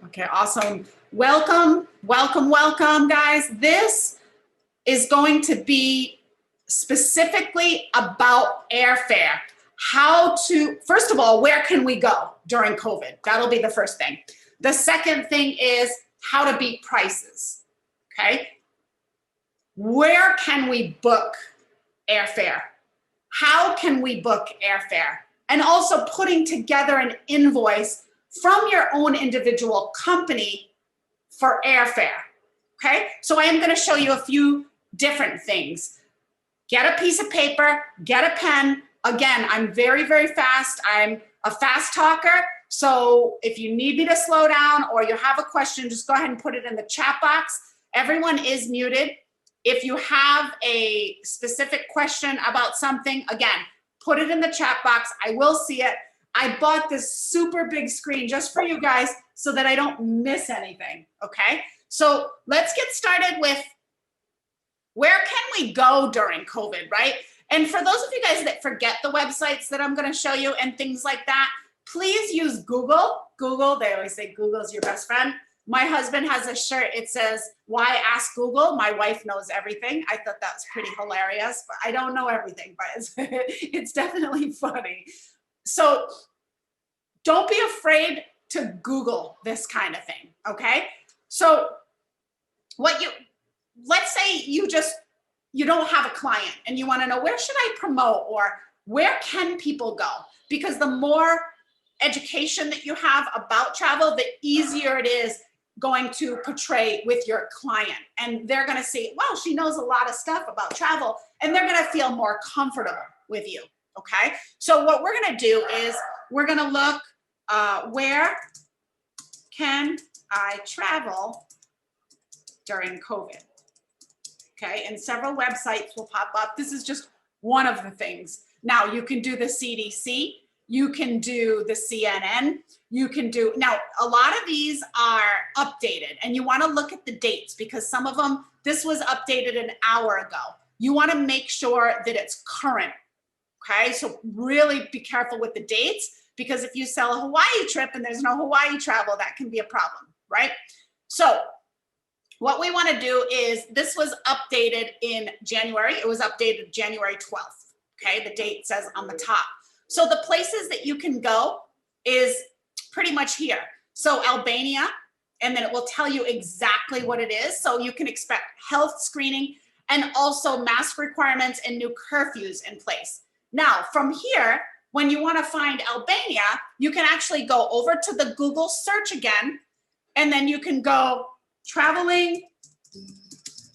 Okay, awesome. Welcome, welcome, welcome, guys. This is going to be specifically about airfare. How to, first of all, where can we go during COVID? That'll be the first thing. The second thing is how to beat prices, okay? Where can we book airfare? How can we book airfare? And also putting together an invoice from your own individual company for airfare, okay? So I am gonna show you a few different things. Get a piece of paper, get a pen. Again, I'm very, very fast. I'm a fast talker. So if you need me to slow down or you have a question, just go ahead and put it in the chat box. Everyone is muted. If you have a specific question about something, again, put it in the chat box. I will see it. I bought this super big screen just for you guys so that I don't miss anything, okay? So let's get started with where can we go during COVID, right? And for those of you guys that forget the websites that I'm gonna show you and things like that, please use Google. Google, they always say Google's your best friend. My husband has a shirt, it says, why ask Google? My wife knows everything. I thought that was pretty hilarious, but I don't know everything, but it's definitely funny. So don't be afraid to Google this kind of thing, okay? So let's say you don't have a client and you wanna know where should I promote or where can people go? Because the more education that you have about travel, the easier it is going to portray with your client. And they're gonna see, wow, she knows a lot of stuff about travel, and they're gonna feel more comfortable with you, okay? So what we're gonna do is we're gonna look, where can I travel during COVID? Okay, and several websites will pop up. This is just one of the things. Now you can do the CDC, you can do the CNN, you can do, now a lot of these are updated and you wanna look at the dates because some of them, this was updated an hour ago. You wanna make sure that it's current, okay? So really be careful with the dates because if you sell a Hawaii trip and there's no Hawaii travel, that can be a problem, right? So what we want to do is, this was updated in January. It was updated January 12th, okay? The date says on the top. So the places that you can go is pretty much here. So Albania, and then it will tell you exactly what it is. So you can expect health screening and also mask requirements and new curfews in place. Now, from here, when you want to find Albania, you can actually go over to the Google search again, and then you can go traveling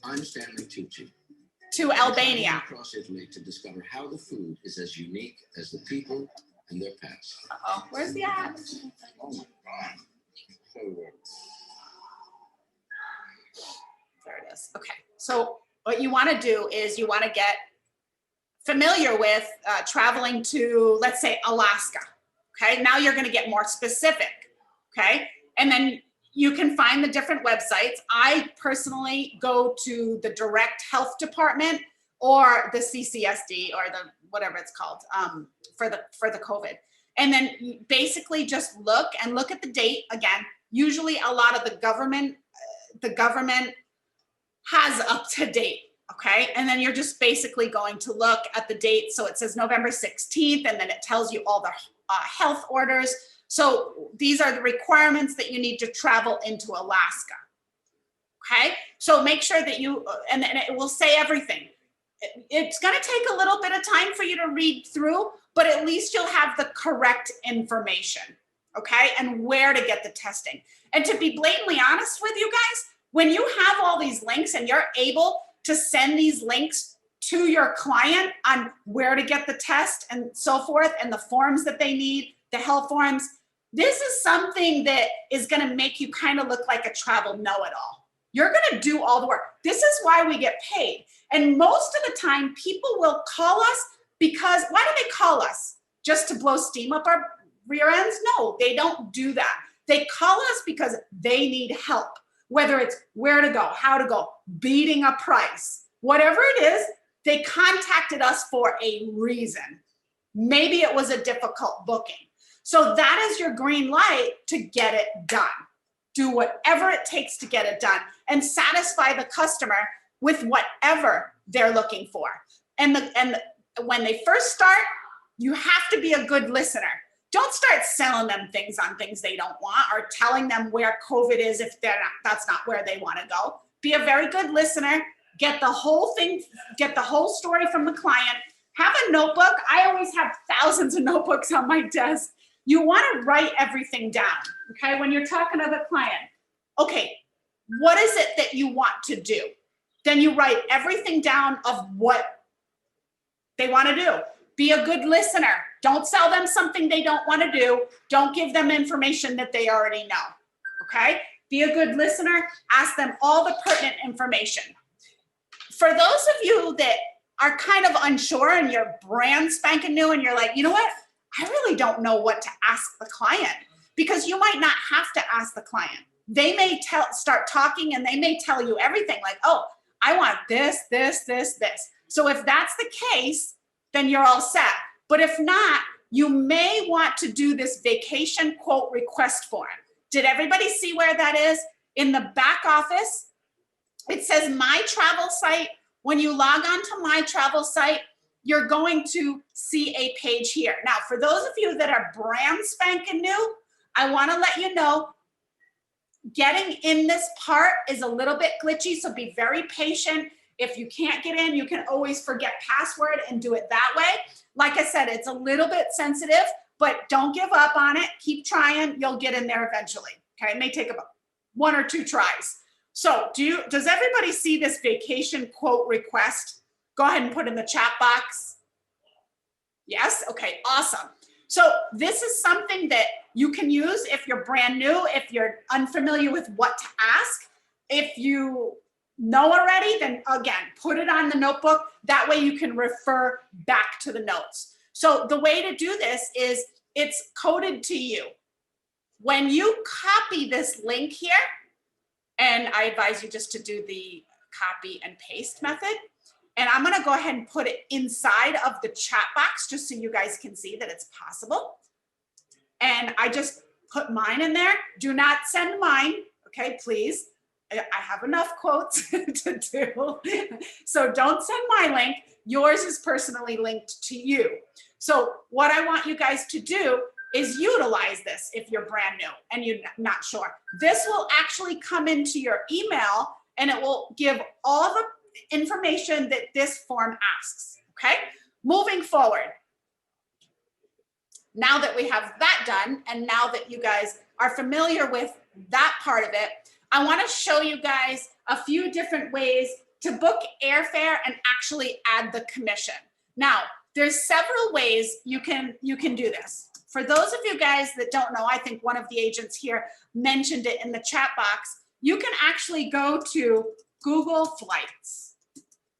I'm Stanley Tucci. To Albania. Across Italy to discover how the food is as unique as the people and their past. Uh-oh, where's the app? Oh my God. So good. There it is. Okay, so what you want to do is you want to get familiar with traveling to, let's say, Alaska. Okay, now you're going to get more specific. Okay, and then you can find the different websites. I personally go to the direct health department or the CCSD or the whatever it's called for the COVID. And then you basically just look at the date again. Usually a lot of the government has up to date. Okay, and then you're just basically going to look at the date. So it says November 16th, and then it tells you all the health orders. So these are the requirements that you need to travel into Alaska. Okay, so make sure that you, and it will say everything. It's gonna take a little bit of time for you to read through, but at least you'll have the correct information, okay, and where to get the testing. And to be blatantly honest with you guys, when you have all these links and you're able to send these links to your client on where to get the test and so forth, and the forms that they need, the health forms, this is something that is gonna make you kind of look like a travel know-it-all. You're gonna do all the work. This is why we get paid. And most of the time, people will call us because, why do they call us? Just to blow steam up our rear ends? No, they don't do that. They call us because they need help. Whether it's where to go, how to go, beating a price, whatever it is, they contacted us for a reason. Maybe it was a difficult booking. So that is your green light to get it done. do whatever it takes to get it done and satisfy the customer with whatever they're looking for. And when they first start, you have to be a good listener. Don't start selling them things on things they don't want or telling them where COVID is if that's not where they want to go. Be a very good listener. Get the whole thing, get the whole story from the client. Have a notebook. I always have thousands of notebooks on my desk. You want to write everything down, okay? When you're talking to the client, okay, what is it that you want to do? Then you write everything down of what they want to do. Be a good listener. Don't sell them something they don't want to do. Don't give them information that they already know, okay? Be a good listener. Ask them all the pertinent information. For those of you that are kind of unsure and you're brand spanking new and you're like, you know what? I really don't know what to ask the client, because you might not have to ask the client. They may start talking and they may tell you everything like, oh, I want this, this, this, this. So if that's the case, then you're all set. But if not, you may want to do this vacation quote request form. Did everybody see where that is? In the back office, it says My Travel Site. When you log on to My Travel Site, you're going to see a page here. Now, for those of you that are brand spanking new, I want to let you know, getting in this part is a little bit glitchy, so be very patient. If you can't get in, you can always forget password and do it that way. Like I said, it's a little bit sensitive, but don't give up on it. Keep trying. You'll get in there eventually. Okay, it may take about 1 or 2 tries. So does everybody see this vacation quote request? Go ahead and put in the chat box. Yes? Okay, awesome. So this is something that you can use if you're brand new, if you're unfamiliar with what to ask. If you know already, then again, put it on the notebook. That way you can refer back to the notes. So the way to do this is it's coded to you. When you copy this link here, and I advise you just to do the copy and paste method. And I'm gonna go ahead and put it inside of the chat box just so you guys can see that it's possible. And I just put mine in there. Do not send mine, okay, please. I have enough quotes to do. So don't send my link. Yours is personally linked to you. So what I want you guys to do is utilize this if you're brand new and you're not sure. This will actually come into your email and it will give all the information that this form asks, okay? Moving forward, now that we have that done and now that you guys are familiar with that part of it, I wanna show you guys a few different ways to book airfare and actually add the commission. Now, there's several ways you can do this. For those of you guys that don't know, I think one of the agents here mentioned it in the chat box, you can actually go to Google Flights.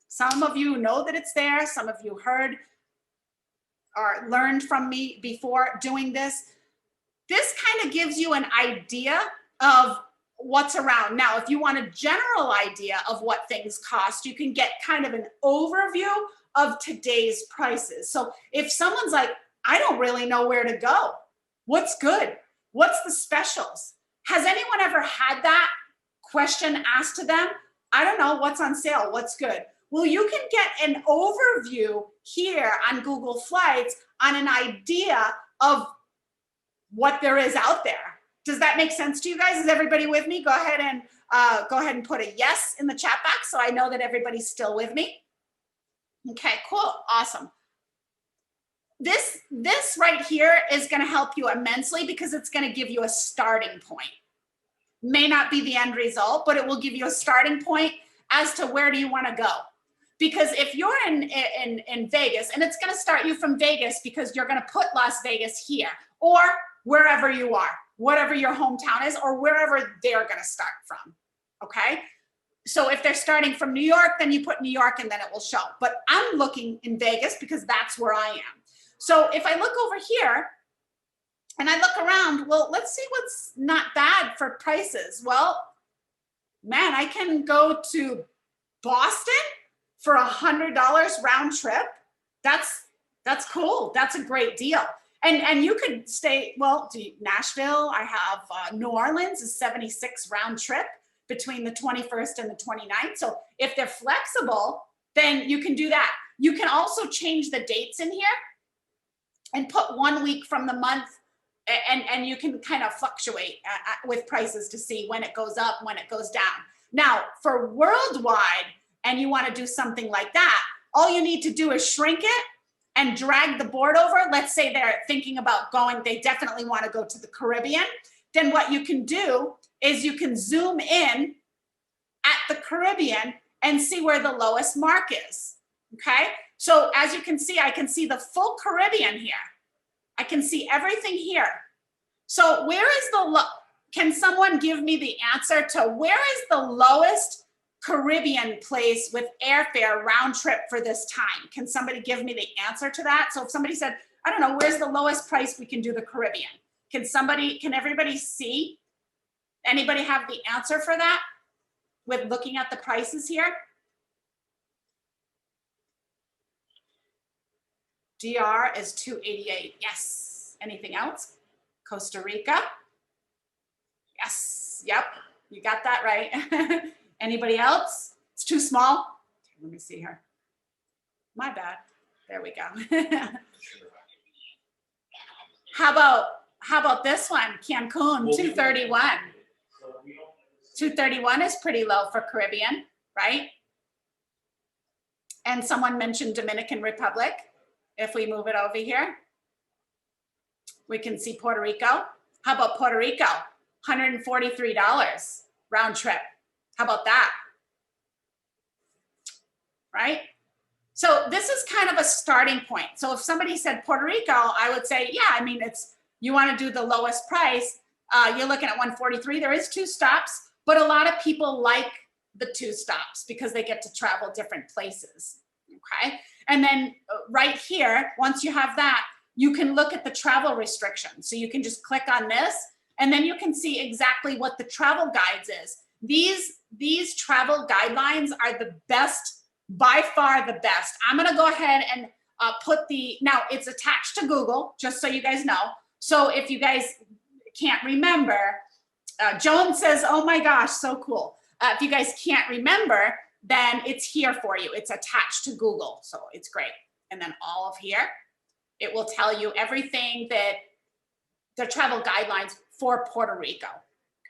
Some of you know that it's there. Some of you heard or learned from me before doing this. This kind of gives you an idea of what's around. Now, if you want a general idea of what things cost, you can get kind of an overview of today's prices. So if someone's like, I don't really know where to go. What's good? What's the specials? Has anyone ever had that question asked to them? I don't know, what's on sale? What's good? Well, you can get an overview here on Google Flights on an idea of what there is out there. Does that make sense to you guys? Is everybody with me? Go ahead and put a yes in the chat box so I know that everybody's still with me. Okay, cool, awesome. This right here is going to help you immensely because it's going to give you a starting point. May not be the end result, but it will give you a starting point as to where do you want to go. Because if you're in Vegas, and it's going to start you from Vegas because you're going to put Las Vegas here or wherever you are, whatever your hometown is or wherever they're going to start from, okay? So if they're starting from New York, then you put New York and then it will show. But I'm looking in Vegas because that's where I am. So if I look over here and I look around, well, let's see what's not bad for prices. Well, man, I can go to Boston for $100 round trip. That's cool. That's a great deal. And you could stay, well, Nashville, I have New Orleans is 76 round trip between the 21st and the 29th. So if they're flexible, then you can do that. You can also change the dates in here and put 1 week from the month, and you can kind of fluctuate with prices to see when it goes up, when it goes down. Now, for worldwide, and you want to do something like that, all you need to do is shrink it and drag the board over. Let's say they're thinking about going, they definitely want to go to the Caribbean. Then what you can do is you can zoom in at the Caribbean and see where the lowest mark is, okay? So as you can see, I can see the full Caribbean here. I can see everything here. So where is the, can someone give me the answer to where is the lowest Caribbean place with airfare round trip for this time? Can somebody give me the answer to that? So if somebody said, I don't know, where's the lowest price we can do the Caribbean? Can everybody see? Anybody have the answer for that with looking at the prices here? DR is 288. Yes. Anything else? Costa Rica. Yes. Yep. You got that right. Anybody else? It's too small. Let me see here. My bad. There we go. How about this one? Cancun, 231. 231 is pretty low for Caribbean, right? And someone mentioned Dominican Republic. If we move it over here, we can see Puerto Rico. How about Puerto Rico? $143 round trip. How about that? Right? So this is kind of a starting point. So if somebody said Puerto Rico, I would say, yeah, I mean, you want to do the lowest price. You're looking at 143. There is 2 stops, but a lot of people like the 2 stops because they get to travel different places. Okay. And then right here, once you have that, you can look at the travel restrictions. So you can just click on this, and then you can see exactly what the travel guides is. These travel guidelines are the best, by far the best. I'm going to go ahead and put now it's attached to Google, just so you guys know. So if you guys can't remember, Joan says, oh my gosh, so cool. If you guys can't remember, then it's here for you. It's attached to Google, so it's great. And then all of here, it will tell you everything that the travel guidelines for Puerto Rico,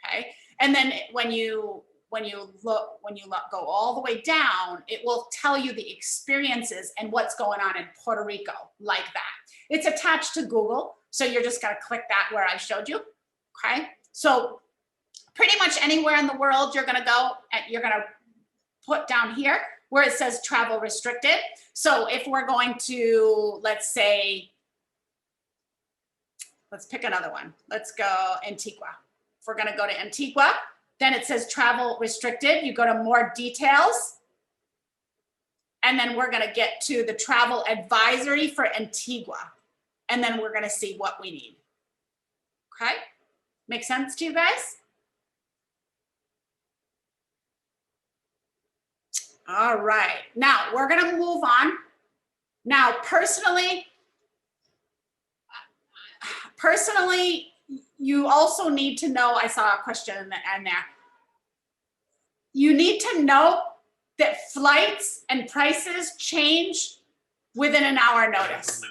okay? And then when you go all the way down, it will tell you the experiences and what's going on in Puerto Rico like that. It's attached to Google, so you're just gonna click that where I showed you, okay? So pretty much anywhere in the world you're gonna go and you're gonna put down here where it says travel restricted. So if we're going to, let's say, let's pick another one. Let's go Antigua. If we're gonna go to Antigua, then it says travel restricted. You go to more details. And then we're gonna get to the travel advisory for Antigua. And then we're gonna see what we need. Okay? Make sense to you guys? All right, now we're gonna move on. Now, personally, you also need to know, I saw a question in there. You need to know that flights and prices change within an hour notice.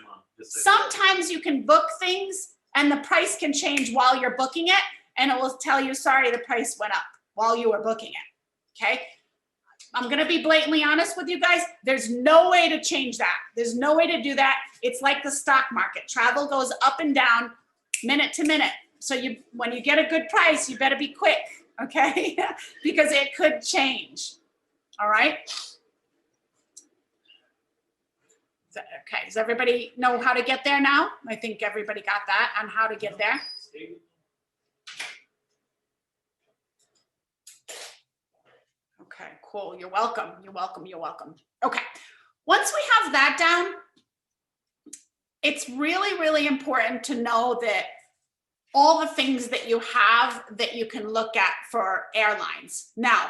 Sometimes you can book things and the price can change while you're booking it, and it will tell you, sorry, the price went up while you were booking it, okay? I'm gonna be blatantly honest with you guys. There's no way to change that. There's no way to do that. It's like the stock market. Travel goes up and down minute to minute. So when you get a good price, you better be quick, okay? Because it could change, all right? Okay, does everybody know how to get there now? I think everybody got that on how to get there. Okay, cool. You're welcome. You're welcome. You're welcome. Okay. Once we have that down, it's really, really important to know that all the things that you have that you can look at for airlines. Now,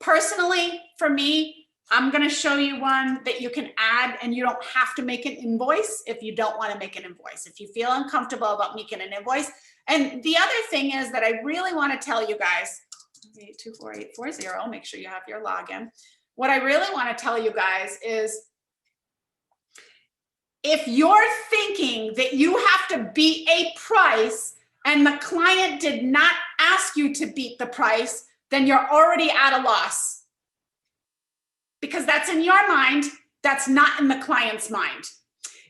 personally, for me, I'm going to show you one that you can add, and you don't have to make an invoice if you don't want to make an invoice. If you feel uncomfortable about making an invoice. And the other thing is that I really want to tell you guys, 824840, make sure you have your login. What I really want to tell you guys is, if you're thinking that you have to beat a price and the client did not ask you to beat the price, then you're already at a loss. Because that's in your mind, that's not in the client's mind.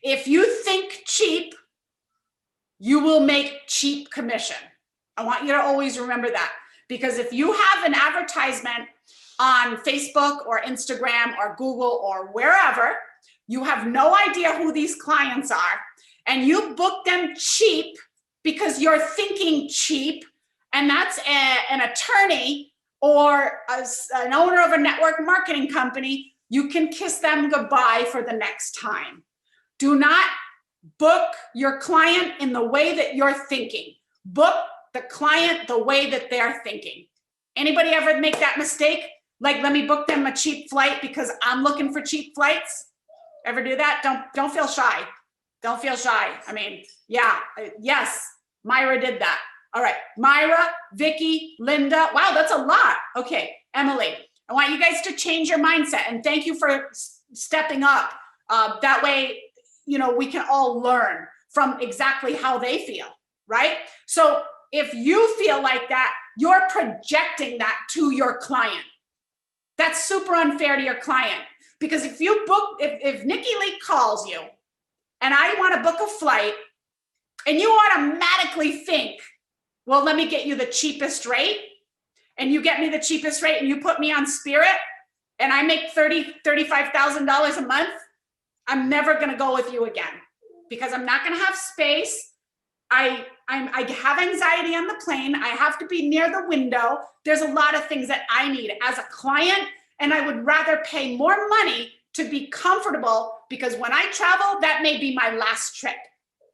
If you think cheap, you will make cheap commission. I want you to always remember that. Because if you have an advertisement on Facebook or Instagram or Google or wherever, you have no idea who these clients are, and you book them cheap because you're thinking cheap, and that's an attorney or an owner of a network marketing company, you can kiss them goodbye for the next time. Do not book your client in the way that you're thinking. Book the client the way that they're thinking. Anybody ever make that mistake? Like, let me book them a cheap flight because I'm looking for cheap flights? Ever do that? Don't feel shy. Don't feel shy. I mean, yeah, yes, Myra did that. All right, Myra, Vicky, Linda. Wow, that's a lot. Okay, Emily, I want you guys to change your mindset, and thank you for stepping up. That way, you know, we can all learn from exactly how they feel, right? So if you feel like that, you're projecting that to your client. That's super unfair to your client, because if you book, if Nikki Lee calls you and I want to book a flight, and you automatically think, well, let me get you the cheapest rate, and you get me the cheapest rate and you put me on Spirit and I make $35,000 a month, I'm never going to go with you again, because I'm not going to have space. I have anxiety on the plane. I have to be near the window. There's a lot of things that I need as a client, and I would rather pay more money to be comfortable, because when I travel, that may be my last trip.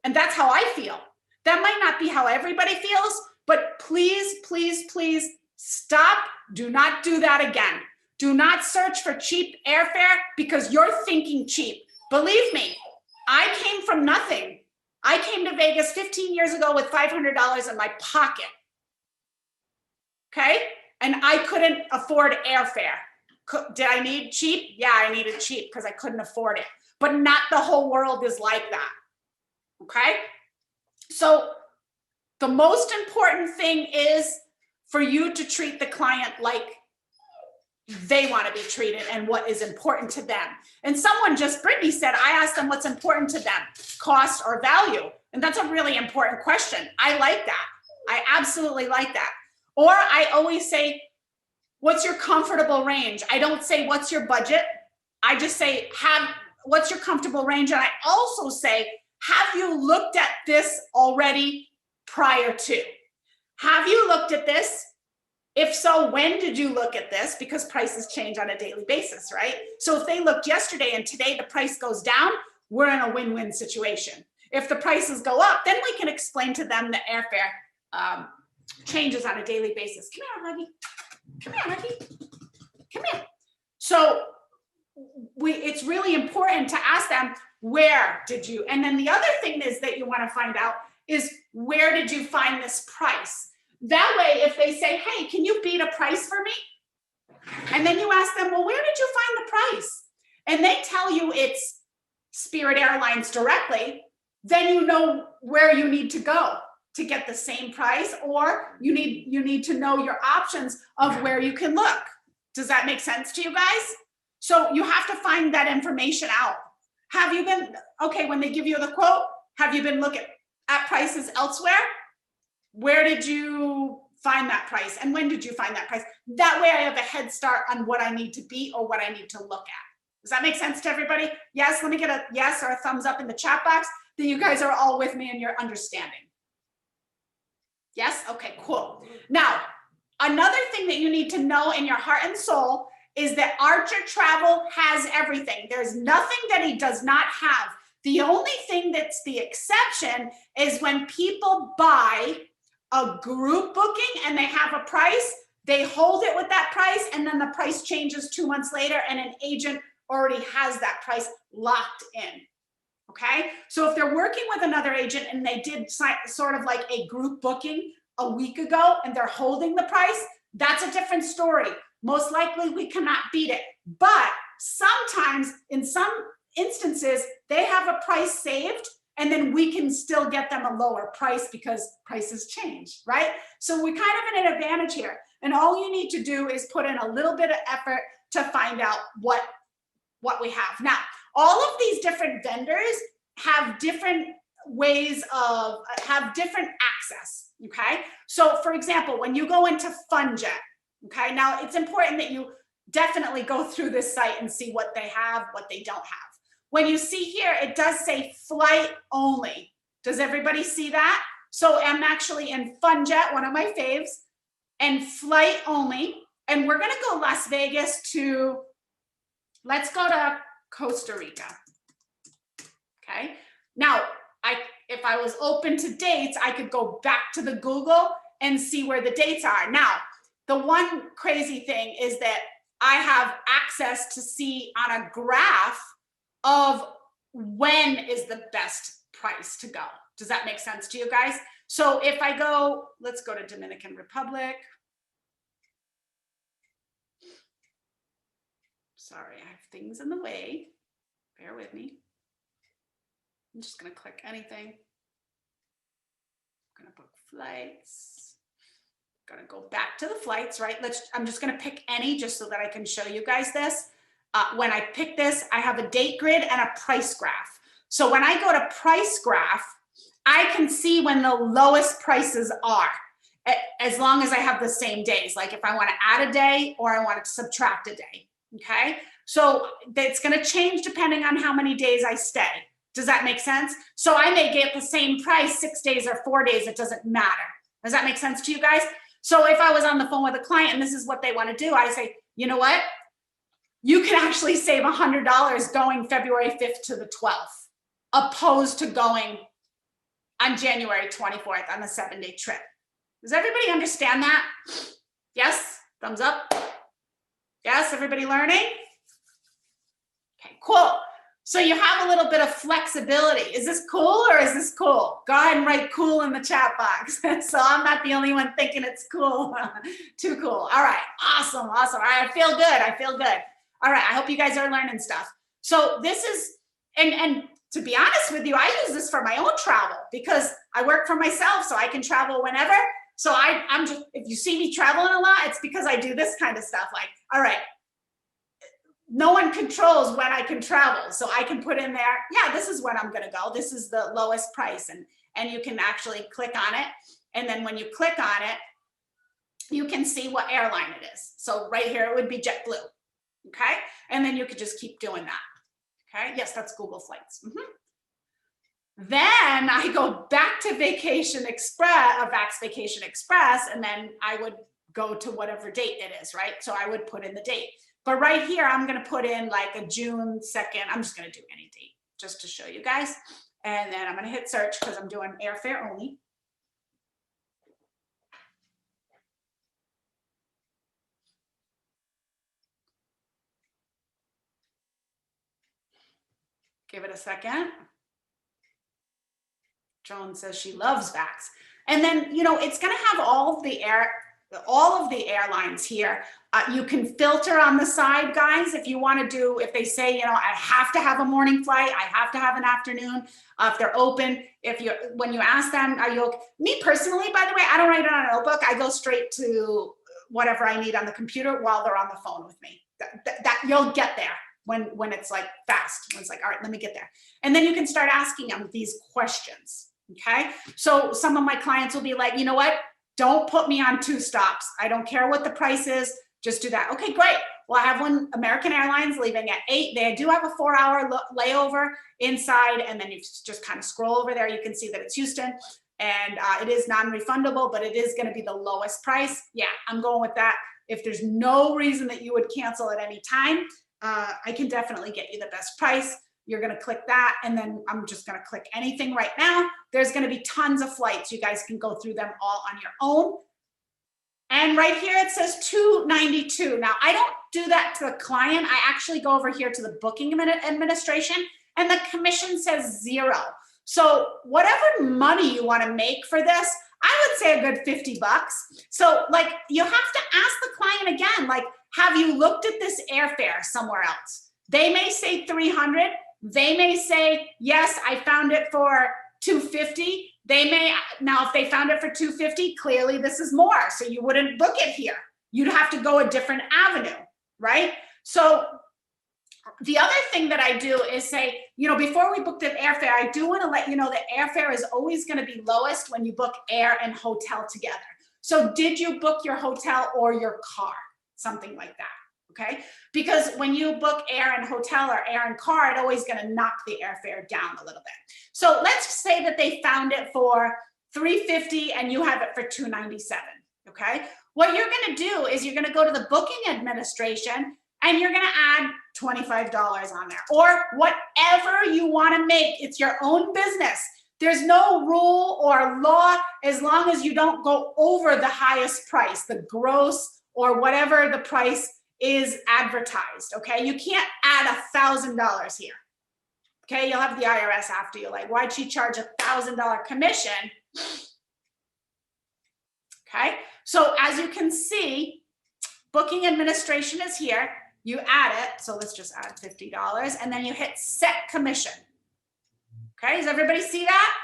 And that's how I feel. That might not be how everybody feels, but please, please, please stop. Do not do that again. Do not search for cheap airfare because you're thinking cheap. Believe me, I came from nothing. I came to Vegas 15 years ago with $500 in my pocket. Okay? And I couldn't afford airfare. Did I need cheap? Yeah, I needed cheap because I couldn't afford it. But not the whole world is like that. Okay? So the most important thing is for you to treat the client like they want to be treated and what is important to them. And someone just, Brittany said, I asked them what's important to them, cost or value. And that's a really important question. I like that. I absolutely like that. Or I always say, what's your comfortable range? I don't say, what's your budget? I just say, what's your comfortable range? And I also say, have you looked at this already prior to? Have you looked at this? If so, when did you look at this? Because prices change on a daily basis, right? So if they looked yesterday and today the price goes down, we're in a win-win situation. If the prices go up, then we can explain to them the airfare changes on a daily basis. Come here, Huggy. Come here, Huggy. Come here. So it's really important to ask them, where did you? And then the other thing is that you want to find out is, where did you find this price? That way, if they say, hey, can you beat a price for me? And then you ask them, well, where did you find the price? And they tell you it's Spirit Airlines directly, then you know where you need to go to get the same price, or you need to know your options of where you can look. Does that make sense to you guys? So you have to find that information out. Have you been, okay, when they give you the quote, have you been looking at prices elsewhere? Where did you find that price? And when did you find that price? That way I have a head start on what I need to be or what I need to look at. Does that make sense to everybody? Yes, let me get a yes or a thumbs up in the chat box that you guys are all with me and you're understanding. Yes? Okay, cool. Now, another thing that you need to know in your heart and soul is that Archer Travel has everything. There's nothing that he does not have. The only thing that's the exception is when people buy a group booking and they have a price, they hold it with that price, and then the price changes 2 months later, and an agent already has that price locked in. Okay, so if they're working with another agent and they did sort of like a group booking a week ago and they're holding the price, that's a different story. Most likely we cannot beat it. But sometimes in some instances, they have a price saved and then we can still get them a lower price because prices change, right? So we're kind of in an advantage here. And all you need to do is put in a little bit of effort to find out what we have. Now, all of these different vendors have different ways of, have different access, okay? So for example, when you go into FunJet, okay, now it's important that you definitely go through this site and see what they have, what they don't have. When you see here, it does say flight only. Does everybody see that? So I'm actually in FunJet, one of my faves, and flight only. And we're gonna go Las Vegas to, let's go to Costa Rica. Okay. Now, if I was open to dates, I could go back to the Google and see where the dates are. Now, the one crazy thing is that I have access to see on a graph of when is the best price to go. Does that make sense to you guys? So if I go, let's go to Dominican Republic. Sorry, I have things in the way. Bear with me. I'm just gonna click anything. I'm gonna book flights. I'm gonna go back to the flights, right? I'm just gonna pick any just so that I can show you guys this. When I pick this, I have a date grid and a price graph. So when I go to price graph, I can see when the lowest prices are, as long as I have the same days. Like if I wanna add a day or I want to subtract a day, okay? So it's gonna change depending on how many days I stay. Does that make sense? So I may get the same price 6 days or 4 days, it doesn't matter. Does that make sense to you guys? So if I was on the phone with a client and this is what they want to do, I say, you know what? You can actually save $100 going February 5th to the 12th, opposed to going on January 24th on a 7-day trip. Does everybody understand that? Yes? Thumbs up. Yes, everybody learning? Okay, cool. So you have a little bit of flexibility. Is this cool or is this cool? Go ahead and write cool in the chat box. So I'm not the only one thinking it's cool. Too cool. All right, awesome, awesome. All right, I feel good, I feel good. All right, I hope you guys are learning stuff. So this is, and to be honest with you, I use this for my own travel because I work for myself, so I can travel whenever. So I'm just, if you see me traveling a lot, it's because I do this kind of stuff. Like, all right, no one controls when I can travel. So I can put in there, yeah, this is when I'm gonna go. This is the lowest price. And you can actually click on it. And then when you click on it, you can see what airline it is. So right here, it would be JetBlue, okay? And then you could just keep doing that, okay? Yes, that's Google Flights. Then I go back to Vacation Express, Vax Vacation Express, and then I would go to whatever date it is, right? So I would put in the date. But right here, I'm gonna put in like a June 2nd. I'm just gonna do any date just to show you guys. And then I'm gonna hit search because I'm doing airfare only. Give it a second. Joan says she loves Vax. And then, you know, it's gonna have all of the airlines here. You can filter on the side, guys, if you want to do, if they say, you know, I have to have a morning flight, I have to have an afternoon, if they're open, when you ask them, are you okay? Me personally, by the way, I don't write it on a notebook. I go straight to whatever I need on the computer while they're on the phone with me. That you'll get there when it's like fast. When it's like, all right, let me get there. And then you can start asking them these questions, okay? So some of my clients will be like, you know what? Don't put me on 2 stops. I don't care what the price is. Just do that. Okay, great. Well, I have one, American Airlines, leaving at 8. They do have a 4-hour layover inside, and then you just kind of scroll over there. You can see that it's Houston, and it is non-refundable, but it is going to be the lowest price. Yeah, I'm going with that. If there's no reason that you would cancel at any time, I can definitely get you the best price. You're going to click that, and then I'm just going to click anything right now. There's going to be tons of flights. You guys can go through them all on your own. And right here it says $292. Now I don't do that to the client. I actually go over here to the booking administration and the commission says 0. So whatever money you want to make for this, I would say a good 50 bucks. So like you have to ask the client again, like, have you looked at this airfare somewhere else? They may say 300. They may say, yes, I found it for 250. They may, now if they found it for 250, clearly this is more. So you wouldn't book it here. You'd have to go a different avenue, right? So the other thing that I do is say, you know, before we book the airfare, I do want to let you know that airfare is always going to be lowest when you book air and hotel together. So did you book your hotel or your car? Something like that. Okay, because when you book air and hotel or air and car, it's always going to knock the airfare down a little bit. So let's say that they found it for $350 and you have it for $297. Okay, what you're going to do is you're going to go to the booking administration and you're going to add $25 on there or whatever you want to make. It's your own business. There's no rule or law as long as you don't go over the highest price, the gross or whatever the price is advertised. Okay, you can't add $1,000 here. Okay, you'll have the IRS after you, like, why'd she charge $1,000 commission? Okay, so as you can see, booking administration is here. You add it, so let's just add $50, and then you hit set commission. Okay, does everybody see that?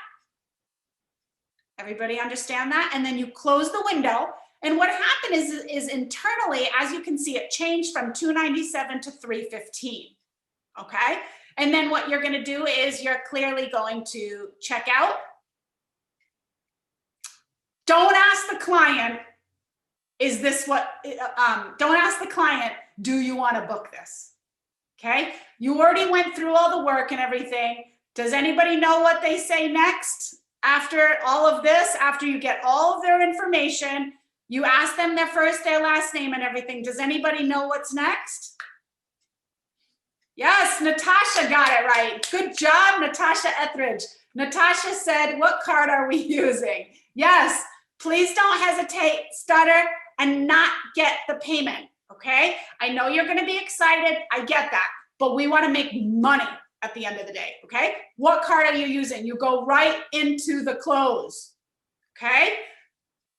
Everybody understand that? And then you close the window. And what happened is internally, as you can see, it changed from $297 to $315. Okay, and then what you're going to do is you're clearly going to check out. Don't ask the client, is this what? Don't ask the client, do you want to book this? Okay, you already went through all the work and everything. Does anybody know what they say next after all of this? After you get all of their information. You ask them their first, their last name and everything. Does anybody know what's next? Yes, Natasha got it right. Good job, Natasha Etheridge. Natasha said, what card are we using? Yes, please don't hesitate, stutter, and not get the payment, okay? I know you're gonna be excited, I get that, but we wanna make money at the end of the day, okay? What card are you using? You go right into the close, okay?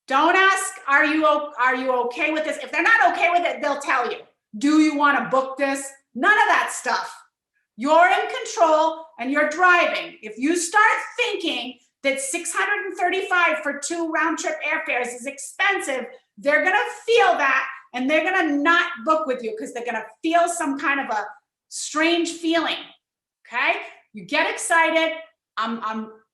Don't ask, are you okay with this? If they're not okay with it, they'll tell you. Do you want to book this? None of that stuff. You're in control and you're driving. If you start thinking that $635 for 2 round trip airfares is expensive, they're going to feel that and they're going to not book with you because they're going to feel some kind of a strange feeling. Okay? You get excited.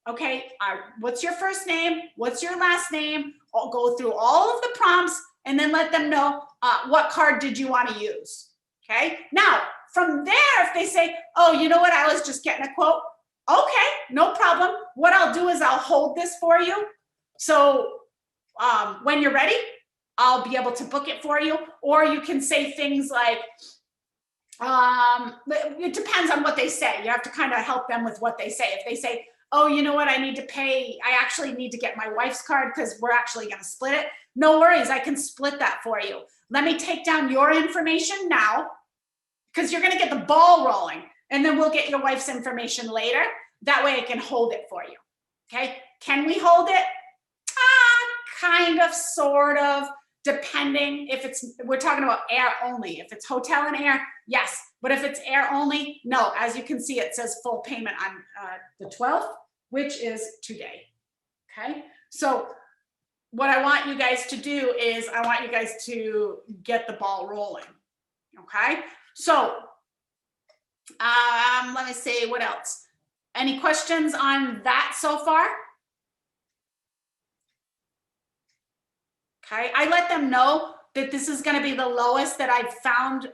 Okay, what's your first name? What's your last name? I'll go through all of the prompts and then let them know what card did you want to use. Okay, now from there, if they say, oh, you know what, I was just getting a quote. Okay, no problem. What I'll do is I'll hold this for you. So when you're ready, I'll be able to book it for you. Or you can say things like, it depends on what they say. You have to kind of help them with what they say. If they say, oh, you know what, I need to pay, I actually need to get my wife's card because we're actually going to split it. No worries, I can split that for you. Let me take down your information now because you're going to get the ball rolling and then we'll get your wife's information later. That way I can hold it for you. Okay, can we hold it? Kind of, sort of, depending if we're talking about air only. If it's hotel and air, yes. But if it's air only, no. As you can see, it says full payment on the 12th, which is today. Okay. So what I want you guys to do is I want you guys to get the ball rolling. Okay. So let me see what else. Any questions on that so far? Okay. I let them know that this is going to be the lowest that I've found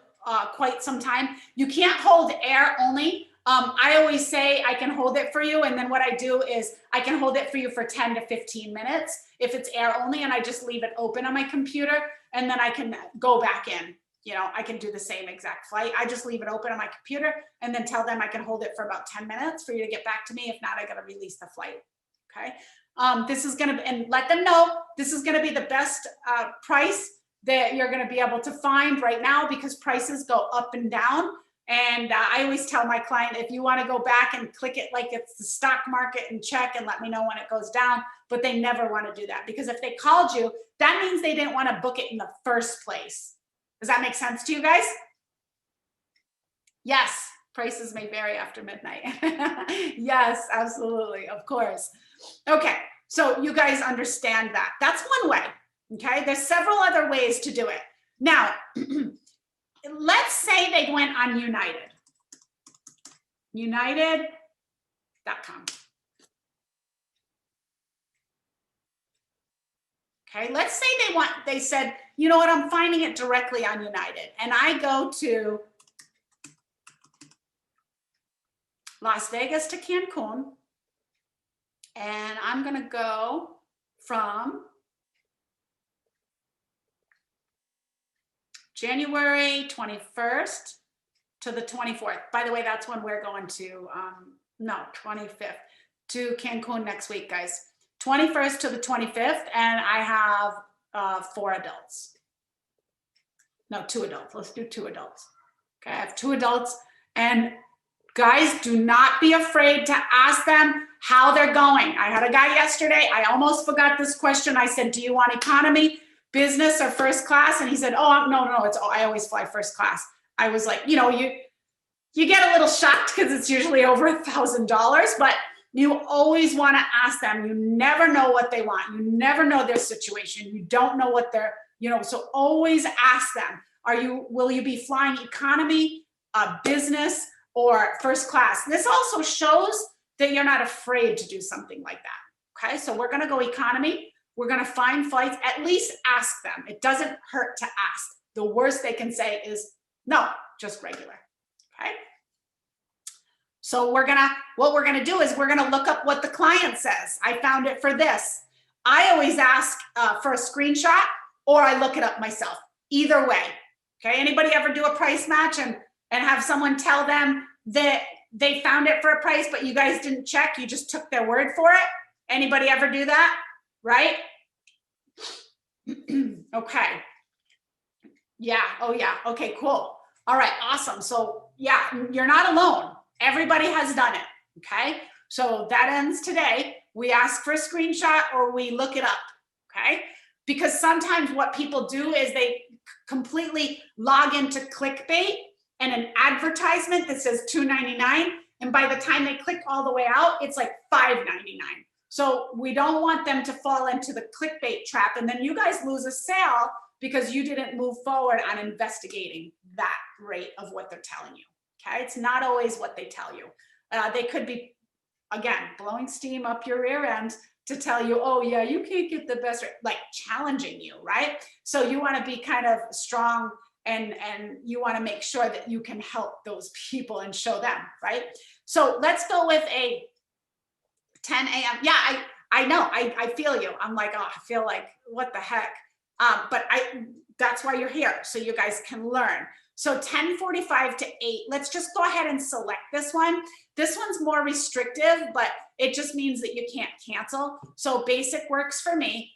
quite some time. You can't hold air only. I always say I can hold it for you. And then what I do is I can hold it for you for 10 to 15 minutes if it's air only, and I just leave it open on my computer and then I can go back in. You know, I can do the same exact flight. I just leave it open on my computer and then tell them I can hold it for about 10 minutes for you to get back to me. If not, I got to release the flight. Okay. This is going to, and let them know this is going to be the best price that you're going to be able to find right now, because prices go up and down. And I always tell my client, if you want to go back and click it like it's the stock market and check and let me know when it goes down, but they never want to do that, because if they called you, that means they didn't want to book it in the first place. Does that make sense to you guys? Yes, prices may vary after midnight. Yes, absolutely, of course. Okay, so you guys understand that. That's one way, okay? There's several other ways to do it. Now, let's say they went on United. United.com. Okay, let's say they said, you know what, I'm finding it directly on United. And I go to Las Vegas to Cancun. And I'm gonna go from January 21st to the 24th. By the way, that's when we're going to, 25th to Cancun next week, guys. 21st to the 25th, and I have 4 adults. No, 2 adults. Let's do 2 adults. Okay, I have 2 adults. And guys, do not be afraid to ask them how they're going. I had a guy yesterday. I almost forgot this question. I said, do you want economy, business, or first class? And he said, oh, no, I always fly first class. I was like, you get a little shocked because it's usually over $1,000, but you always want to ask them. You never know what they want. You never know their situation. You don't know what they're, so always ask them, will you be flying economy, business, or first class? This also shows that you're not afraid to do something like that. Okay, so we're going to go economy. We're going to find flights. At least ask them. It doesn't hurt to ask. The worst they can say is no, just regular. Okay. So what we're gonna do is we're gonna look up what the client says. I found it for this. I always ask for a screenshot, or I look it up myself. Either way. Okay. Anybody ever do a price match and have someone tell them that they found it for a price, but you guys didn't check? You just took their word for it. Anybody ever do that? Right? Okay. Yeah. Oh yeah. Okay, cool. All right. Awesome. So yeah, you're not alone. Everybody has done it. Okay. So that ends today. We ask for a screenshot or we look it up. Okay. Because sometimes what people do is they completely log into clickbait and an advertisement that says $2.99. And by the time they click all the way out, it's like $5.99. So we don't want them to fall into the clickbait trap. And then you guys lose a sale because you didn't move forward on investigating that rate of what they're telling you. Okay, it's not always what they tell you. They could be, again, blowing steam up your rear end to tell you, oh yeah, you can't get the best rate, like challenging you, right? So you want to be kind of strong and you want to make sure that you can help those people and show them, right? So let's go with a 10 a.m. Yeah, I know, I feel you. I'm like, oh, I feel like, what the heck? But that's why you're here, so you guys can learn. So 10:45 to 8, let's just go ahead and select this one. This one's more restrictive, but it just means that you can't cancel. So basic works for me.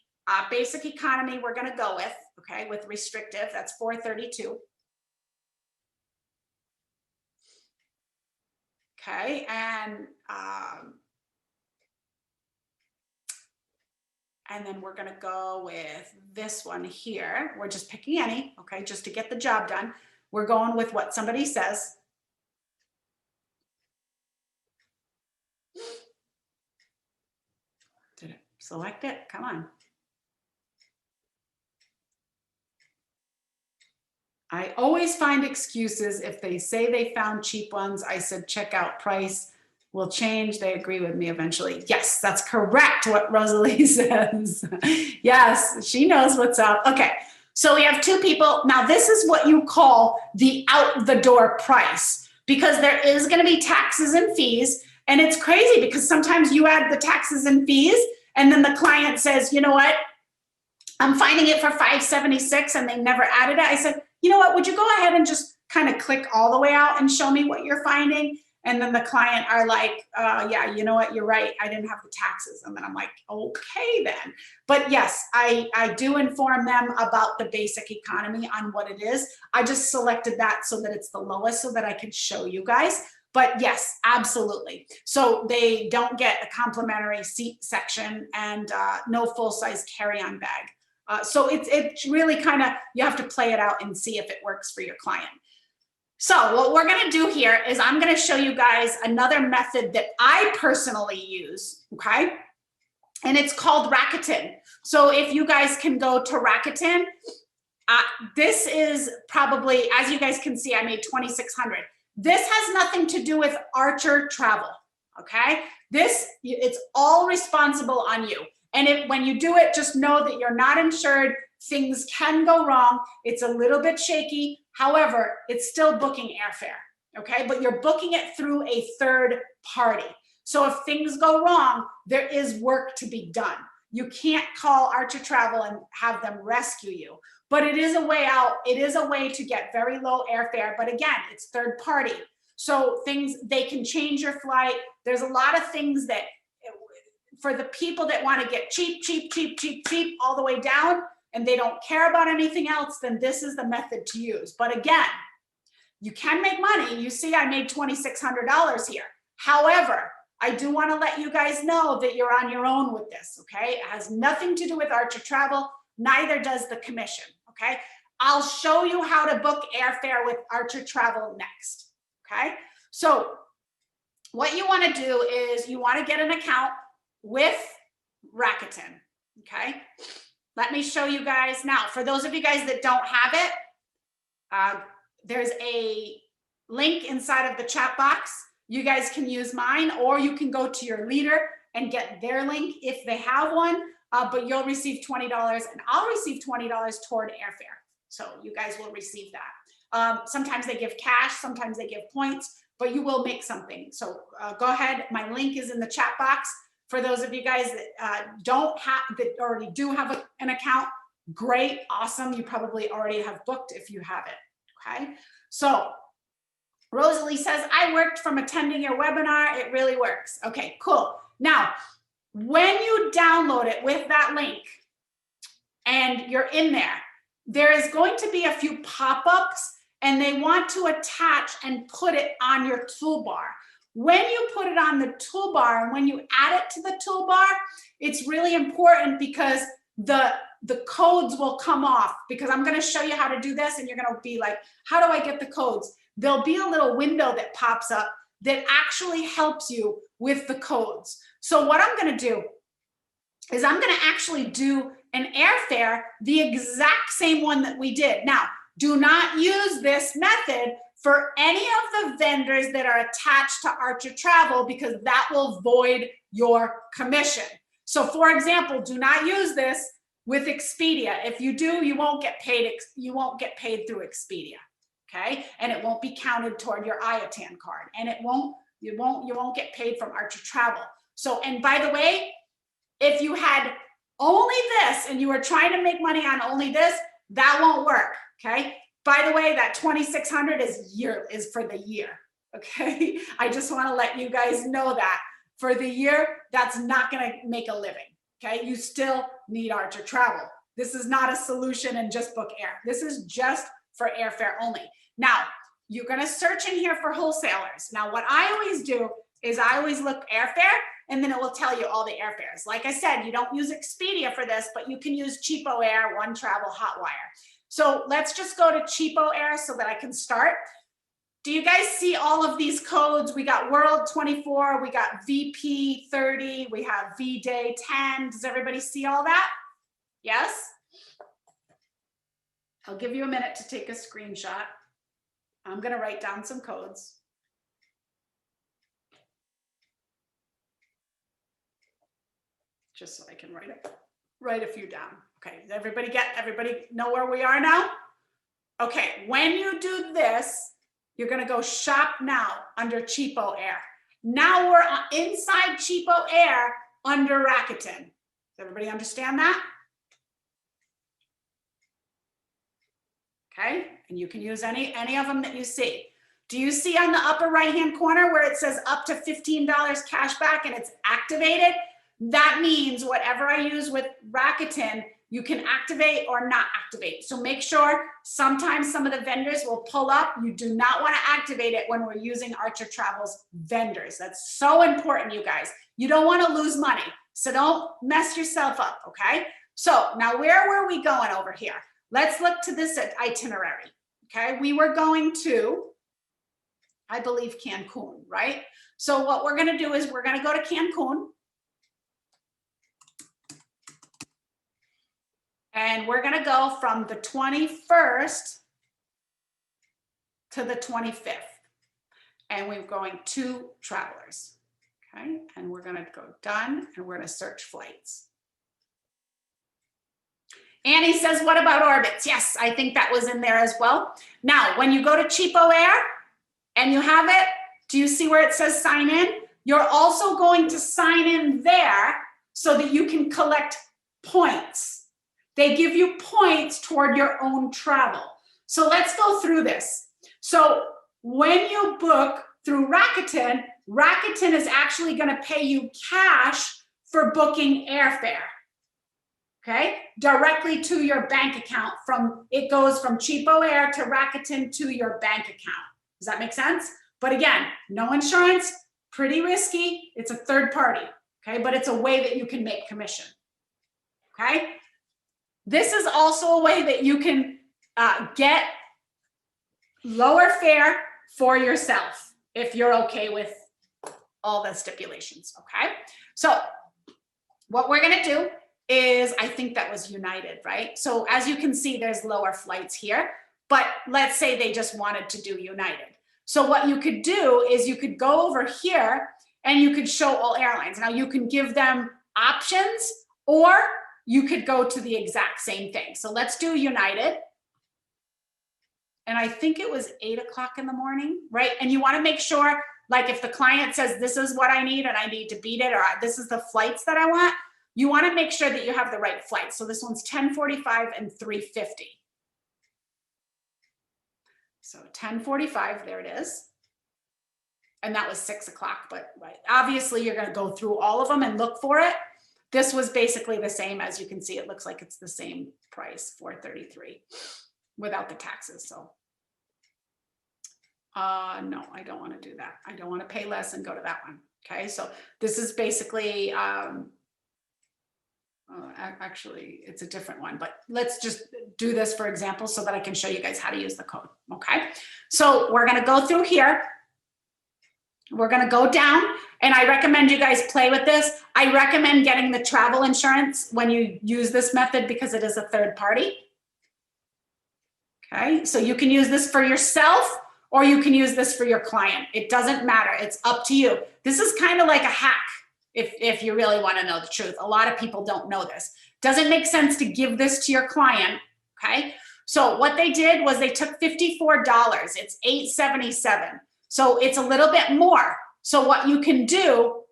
Basic economy, we're gonna go with, okay, with restrictive, that's 432. Okay, and then we're gonna go with this one here. We're just picking any, okay, just to get the job done. We're going with what somebody says. Did it select it? Come on. I always find excuses if they say they found cheap ones. I said, check out price will change. They agree with me eventually. Yes, that's correct what Rosalie says. Yes, she knows what's up. Okay, so we have 2 people. Now this is what you call the out the door price, because there is going to be taxes and fees. And it's crazy because sometimes you add the taxes and fees and then the client says, you know what, I'm finding it for $576 and they never added it. I said, you know what, would you go ahead and just kind of click all the way out and show me what you're finding? And then the client are like, yeah, you know what, you're right, I didn't have the taxes. And then I'm like, okay then. But yes, I do inform them about the basic economy on what it is. I just selected that so that it's the lowest so that I could show you guys. But yes, absolutely. So they don't get a complimentary seat section and no full-size carry-on bag. So it's really kind of, you have to play it out and see if it works for your client. So what we're going to do here is I'm going to show you guys another method that I personally use, okay? And it's called Rakuten. So if you guys can go to Rakuten, this is probably, as you guys can see, I made 2,600. This has nothing to do with Archer Travel, okay? It's all responsible on you. And when you do it, just know that you're not insured. Things can go wrong. It's a little bit shaky. However, it's still booking airfare, okay? But you're booking it through a third party. So if things go wrong, there is work to be done. You can't call Archer Travel and have them rescue you. But it is a way out. It is a way to get very low airfare. But again, it's third party. So they can change your flight. There's a lot of things that, for the people that want to get cheap, cheap, cheap, cheap, cheap, all the way down, and they don't care about anything else, then this is the method to use. But again, you can make money. You see, I made $2,600 here. However, I do want to let you guys know that you're on your own with this, okay? It has nothing to do with Archer Travel. Neither does the commission, okay? I'll show you how to book airfare with Archer Travel next, okay? So what you want to do is you want to get an account with Rakuten, okay? Let me show you guys now. For those of you guys that don't have it, there's a link inside of the chat box. You guys can use mine, or you can go to your leader and get their link if they have one, but you'll receive $20 and I'll receive $20 toward airfare. So you guys will receive that. Sometimes they give cash, sometimes they give points, but you will make something. So go ahead. My link is in the chat box. For those of you guys that that already do have an account, great, awesome. You probably already have booked if you have it, okay? So Rosalie says, I worked from attending your webinar. It really works. Okay, cool. Now, when you download it with that link and you're in there, there is going to be a few pop-ups and they want to attach and put it on your toolbar. When you put it on the toolbar and when you add it to the toolbar, it's really important because the codes will come off, because I'm going to show you how to do this and you're going to be like, how do I get the codes? There'll be a little window that pops up that actually helps you with the codes. So what I'm going to do is I'm going to actually do an airfare, the exact same one that we did. Now, do not use this method for any of the vendors that are attached to Archer Travel, because that will void your commission. So for example, do not use this with Expedia. If you do, you won't get paid through Expedia, okay? And it won't be counted toward your IATAN card, and you won't get paid from Archer Travel. So, and by the way, if you had only this and you were trying to make money on only this, that won't work, okay? By the way, that 2,600 is for the year, okay? I just want to let you guys know that. For the year, that's not going to make a living, okay? You still need Archer Travel. This is not a solution and just book air. This is just for airfare only. Now, you're going to search in here for wholesalers. Now, what I always do is I always look airfare, and then it will tell you all the airfares. Like I said, you don't use Expedia for this, but you can use Cheapo Air, One Travel, Hotwire. So let's just go to Cheapo Air so that I can start. Do you guys see all of these codes? We got World 24, we got VP 30, we have V-Day 10. Does everybody see all that? Yes? I'll give you a minute to take a screenshot. I'm gonna write down some codes. Just so I can write a few down. Okay, does everybody know where we are now? Okay, when you do this, you're gonna go shop now under Cheapo Air. Now we're inside Cheapo Air under Rakuten. Does everybody understand that? Okay, and you can use any of them that you see. Do you see on the upper right-hand corner where it says up to $15 cash back and it's activated? That means whatever I use with Rakuten, you can activate or not activate. So make sure, sometimes some of the vendors will pull up. You do not want to activate it when we're using Archer Travel's vendors. That's so important, you guys. You don't want to lose money. So don't mess yourself up, okay? So now where were we going over here? Let's look to this itinerary, okay? We were going to, I believe, Cancun, right? So what we're going to do is we're going to go to Cancun. And we're going to go from the 21st to the 25th. And we're going 2 travelers. Okay. And we're going to go done and we're going to search flights. Annie says, what about orbits? Yes, I think that was in there as well. Now, when you go to Cheapo Air and you have it, do you see where it says sign in? You're also going to sign in there so that you can collect points. They give you points toward your own travel. So let's go through this. So when you book through Rakuten, Rakuten is actually going to pay you cash for booking airfare. Okay, directly to your bank account. It goes from Cheapo Air to Rakuten to your bank account. Does that make sense? But again, no insurance, pretty risky. It's a third party. Okay, but it's a way that you can make commission. Okay. This is also a way that you can get lower fare for yourself if you're okay with all the stipulations, okay? So what we're gonna do is, I think that was United, right? So as you can see, there's lower flights here, but let's say they just wanted to do United. So what you could do is you could go over here and you could show all airlines. Now you can give them options, or you could go to the exact same thing. So let's do United. And I think it was 8 o'clock in the morning, right? And you want to make sure, like if the client says, this is what I need and I need to beat it, or this is the flights that I want, you want to make sure that you have the right flights. So this one's 10:45 and 3:50. So 10:45, there it is. And that was 6 o'clock, but right, obviously you're going to go through all of them and look for it. This was basically the same. As you can see, it looks like it's the same price, $433 without the taxes. So no, I don't want to do that. I don't want to pay less and go to that one. Okay, so this is basically actually it's a different one, but let's just do this for example so that I can show you guys how to use the code. Okay, so we're going to go through here. We're going to go down, and I recommend you guys play with this. I recommend getting the travel insurance when you use this method because it is a third party. Okay, so you can use this for yourself or you can use this for your client. It doesn't matter. It's up to you. This is kind of like a hack if you really want to know the truth. A lot of people don't know this. Doesn't make sense to give this to your client. Okay, so what they did was they took $54. It's $877. So it's a little bit more. So what you can do,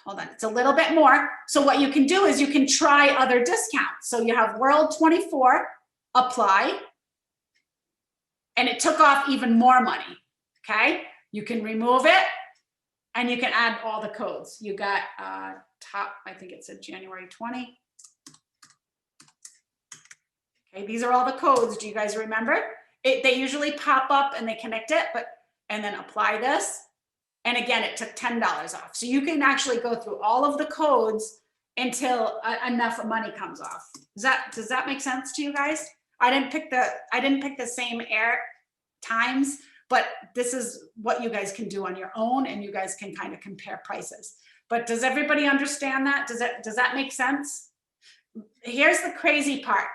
hold on, it's a little bit more. So what you can do is you can try other discounts. So you have World 24, apply, and it took off even more money, okay? You can remove it, and you can add all the codes. You got top, I think it said January 20. Okay, these are all the codes. Do you guys remember? They usually pop up and they connect it, and then apply this. And again, it took $10 off. So you can actually go through all of the codes until enough money comes off. Does that make sense to you guys? I didn't pick the same air times, but this is what you guys can do on your own, and you guys can kind of compare prices. But does everybody understand that? Does that make sense? Here's the crazy part.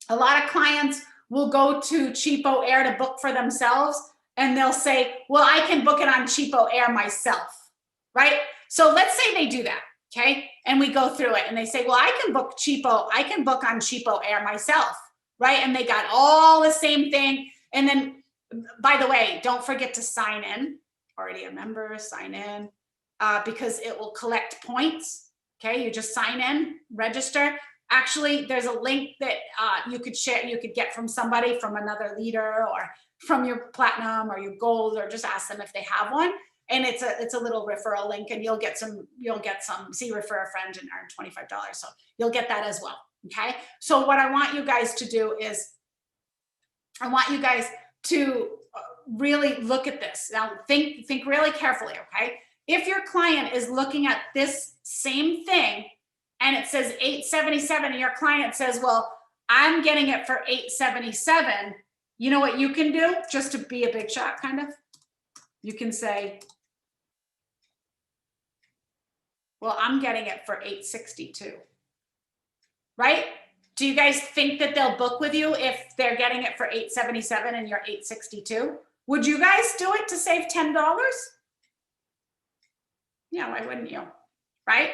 A lot of clients will go to Cheapo Air to book for themselves, and they'll say, well, I can book it on Cheapo Air myself, right? So let's say they do that, okay? And we go through it and they say, well, I can book on Cheapo Air myself, right? And they got all the same thing. And then, by the way, don't forget to sign in. Already a member, sign in, because it will collect points, okay? You just sign in, register. Actually, there's a link that you could share, you could get from somebody, from another leader, or from your platinum or your gold, or just ask them if they have one. And it's a little referral link, and you'll get some, see refer a friend and earn $25. So you'll get that as well. Okay. So what I want you guys to do is, I want you guys to really look at this. Now think really carefully. Okay. If your client is looking at this same thing and it says $877, and your client says, well, I'm getting it for $877, you know what you can do, just to be a big shot kind of? You can say, well, I'm getting it for $862, right? Do you guys think that they'll book with you if they're getting it for $877 and you're $862? Would you guys do it to save $10? Yeah, why wouldn't you? Right?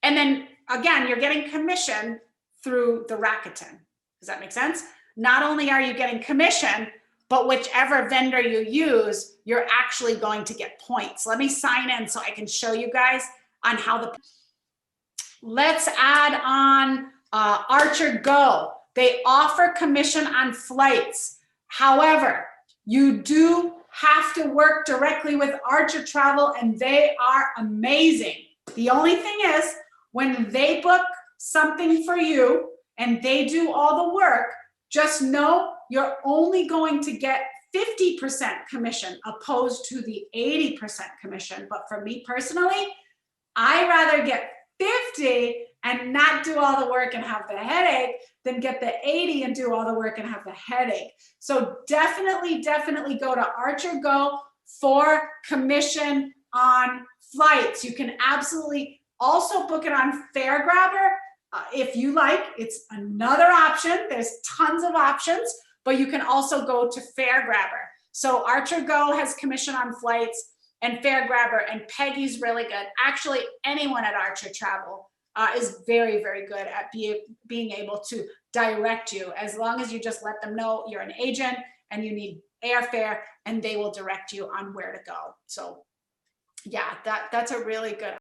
And then again, you're getting commission through the Rakuten. Does that make sense? Not only are you getting commission, but whichever vendor you use, you're actually going to get points. Let me sign in so I can show you guys on how the, let's add on Archer Go. They offer commission on flights. However, you do have to work directly with Archer Travel, and they are amazing. The only thing is, when they book something for you and they do all the work, just know you're only going to get 50% commission opposed to the 80% commission. But for me personally, I rather get 50 and not do all the work and have the headache than get the 80 and do all the work and have the headache. So definitely go to Archer Go for commission on flights. You can absolutely also book it on Fare Grabber if you like. It's another option. There's tons of options, but you can also go to Fare Grabber. So Archer Go has commission on flights, and Fare Grabber, and Peggy's really good. Actually, anyone at Archer Travel is very good at being able to direct you, as long as you just let them know you're an agent and you need airfare, and they will direct you on where to go. So yeah, that's a really good